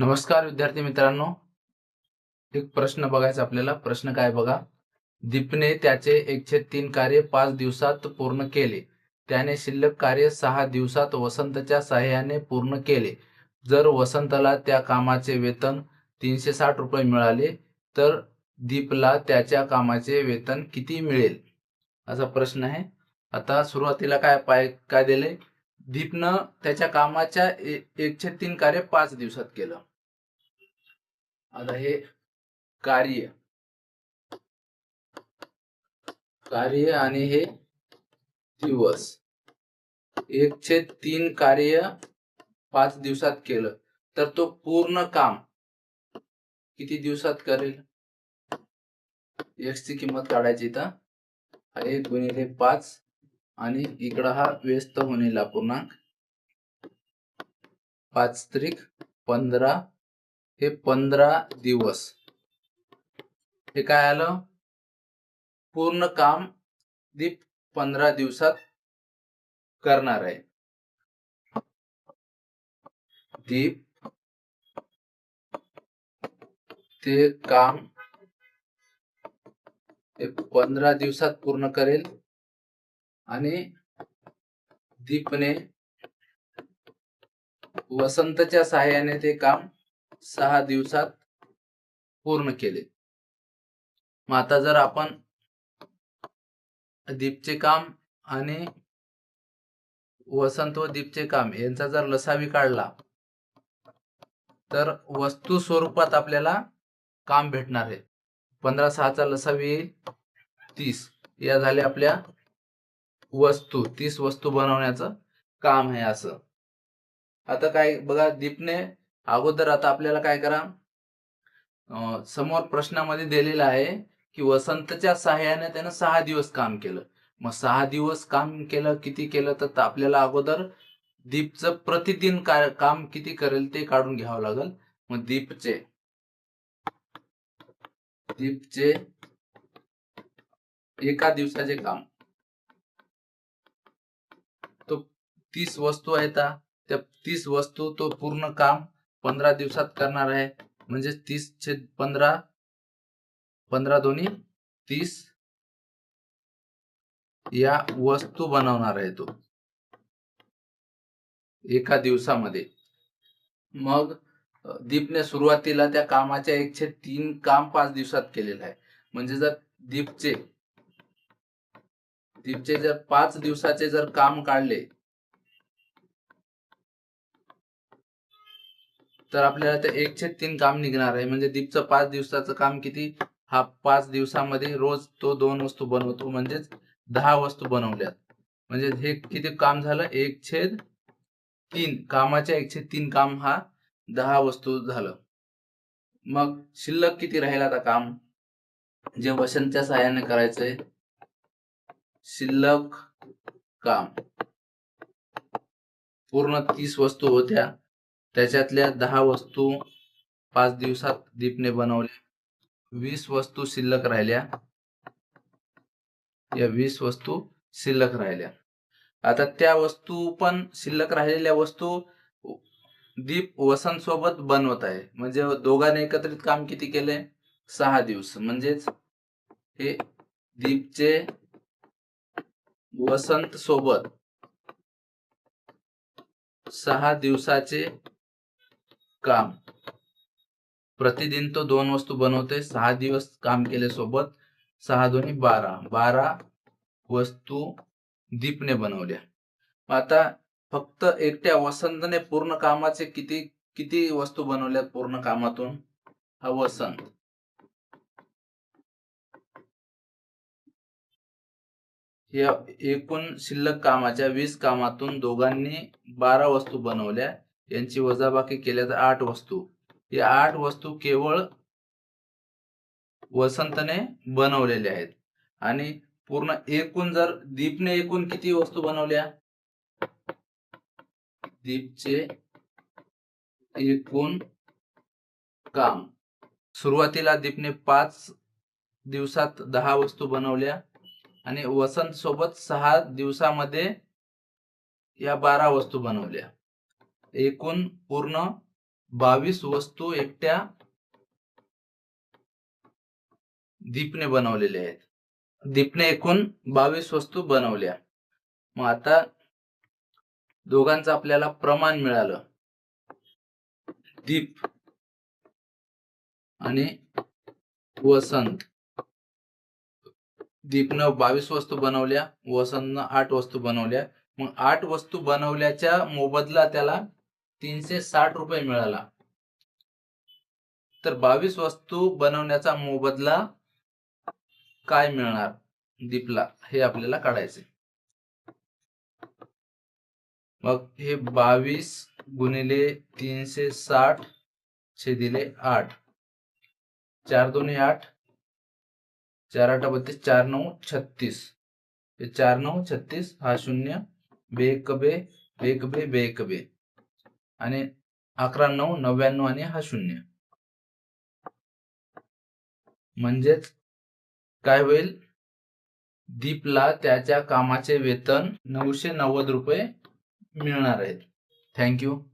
नमस्कार विद्यार्थी मित्रांनो, एक प्रश्न बघायचा आपल्याला. प्रश्न काय बघा. दीपने त्याचे 1/3 कार्य 5 दिवसात पूर्ण केले. त्याने शिल्लक कार्य 6 दिवसात वसंतच्या साहाय्याने पूर्ण केले. जर वसंतला त्या कामाचे वेतन 360 रुपये मिळाले तर दीपला त्याच्या कामाचे वेतन किती मिळेल, असा प्रश्न आहे. आता सुरुवातीला काय दिले, दीपनं त्याच्या कामाच्या 1/3 कार्य 5 दिवसात केलं. आता हे कार्य आणि हे दिवस, 1/3 कार्य 5 दिवसात केलं तर तो पूर्ण काम किती दिवसात करेल. x ची किंमत काढायची. इथं 1 गुणिले 5 आणि इकडं हा व्यस्त होणेला पूर्णांक, 5 त्रिक 15, हे 15 दिवस. हे काय आलं, पूर्ण काम दीप 15 दिवसात करणार आहे. दीप ते काम 15 दिवसात पूर्ण करेल आणि दीपने वसंतच्या साहाय्याने ते काम 6 दिवसात पूर्ण केले. मग आता जर आपण दीपचे काम आणि वसंत व दीपचे काम यांचा जर लसावी काढला तर वस्तू स्वरूपात आपल्याला काम भेटणार आहे. 15 6 चा लसावी येईल 30. या झाल्या आपल्या वस्तू. 30 वस्तू बनवण्याचं काम आहे असं. आता काय बघा, दीपने अगोदर, आता आपल्याला काय करा, समोर प्रश्नामध्ये दिलेलं आहे की वसंतच्या साहाय्याने त्यानं 6 दिवस काम केलं. मग 6 दिवस काम केलं, किती केलं, तर आपल्याला अगोदर दीपचं प्रतिदिन काम किती करेल ते काढून घ्यावं लागेल. मग दीपचे एका दिवसाचे काम, तो 30 वस्तू आहेत. त्या 30 वस्तू तो पूर्ण काम 15 दिवसात करणार आहे. म्हणजे 30/15, 15 दोन्ही 30 या वस्तू बनवणार आहे तो एका दिवसामध्ये. मग दीपने सुरुवातीला त्या कामाच्या 1/3 काम 5 दिवसात केलेलं आहे. म्हणजे जर दीपचे जर 5 दिवसाचे जर काम काढले तर आपल्याला ते 1/3 काम निघणार आहे. म्हणजे दीपचं 5 दिवसाचं काम किती, हा 5 दिवसामध्ये रोज तो 2 वस्तू बनवतो, म्हणजेच 10 वस्तू बनवल्यात. म्हणजे हे किती काम झालं, 1/3 कामाच्या 1/3 काम हा 10 वस्तू झालं. मग शिल्लक किती राहील आता काम, जे वसंतच्या साहाय्याने करायचंय. शिल्लक काम पूर्ण 30 वस्तू होत्या, त्याच्यातल्या 10 वस्तू 5 दिवसात दीपने बनवल्या. 20 वस्तू शिल्लक राहिल्या. या 20 वस्तू शिल्लक राहिल्या. आता त्या वस्तू पण, शिल्लक राहिलेल्या वस्तू दीप वसंत सोबत बनवत आहे. म्हणजे दोघांनी एकत्रित काम किती केले, 6 दिवस. म्हणजेच हे दीपचे वसंत सोबत 6 दिवसाचे काम. प्रतिदिन तो 2 वस्तू बनवतोय. 6 दिवस काम केले सोबत, 6 दोन्ही 12 वस्तू दीपने बनवल्या. आता फक्त एकट्या वसंतने पूर्ण कामाचे किती वस्तू बनवल्या पूर्ण कामातून, हा वसंत. या एकूण शिल्लक कामाच्या 20 कामातून दोघांनी 12 वस्तू बनवल्या. यांची वजाबाकी केल्या तर 8 वस्तू. या 8 वस्तू केवळ वसंतने बनवलेल्या आहेत. आणि पूर्ण एकूण जर दीपने एकूण किती वस्तू बनवल्या, दीपचे एकूण काम, सुरुवातीला दीपने 5 दिवसात 10 वस्तू बनवल्या आणि वसंत सोबत 6 दिवसामध्ये या 12 वस्तू बनवल्या. एकूण पूर्ण 22 वस्तू एकट्या दीपने बनवलेल्या आहेत. दीपने एकूण 22 वस्तू बनवल्या. मग आता दोघांचं आपल्याला प्रमाण मिळालं. दीप आणि वसंत. दीपनं 22 वस्तू बनवल्या, वसंतनं 8 वस्तू बनवल्या. मग 8 वस्तू बनवल्याच्या मोबदला त्याला 360 रुपये मिळाला. तर 22 वस्तू बनवण्याचा मोबदला काय मिळणार दीपला हे आपल्याला काढायचे. मग हे 22 गुणिले 360 छेदिले 8. 4 2 8, 4 8 32, 4 9 36. 4 9 36 हा 0, बेक बे बेक बे बेक बे आणि 11 9 99 आणि हा 0. म्हणजेच काय होईल, दीपला त्याच्या कामाचे वेतन 990 रुपये मिळणार आहेत. थँक्यू.